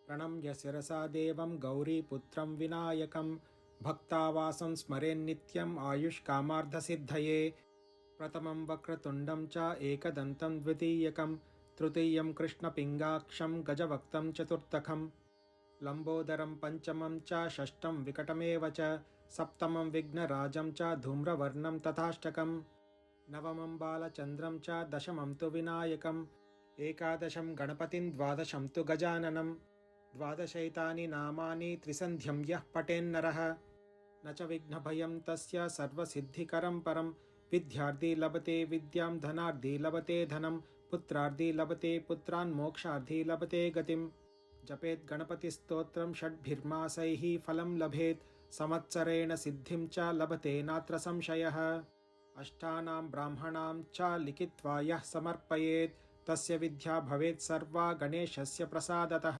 प्रणम्य शिरसा देवं गौरीपुत्रं विनायकं भक्तावासं स्मरेन्नित्यम् आयुष्कामार्थसिद्धये। प्रथमं वक्रतुण्डं च एकदन्तं द्वितीयकं तृतीयं कृष्णपिङ्गाक्षं गजवक्त्रं चतुर्थकं लम्बोदरं पंचमं च षष्ठं विकटमेव च सप्तमं विघ्नराजं च धूम्रवर्णं तथाष्टकं नवमं बालचन्द्रं च दशमं तु विनायकम् एकादशं गणपतिं द्वादशं तु गजाननं द्वादशैतानि नामानि त्रिसन्ध्यं यः पठेन्नरः न च विघ्नभयं तस्य सर्वसिद्धिकरं परं विद्यार्थी लभते विद्यां धनार्थी लभते धनं पुत्रार्थी लभते पुत्रान् मोक्षार्थी लभते गतिम् जपेत् गणपतिस्तोत्रं षड्भिर्मासैः फलं लभेत् संवत्सरेण सिद्धिं च लभते नात्र संशयः अष्टानां ब्राह्मणां च लिखित्वा यः समर्पयेत् तस्य विद्या भवेत् सर्वा गणेशस्य प्रसादतः।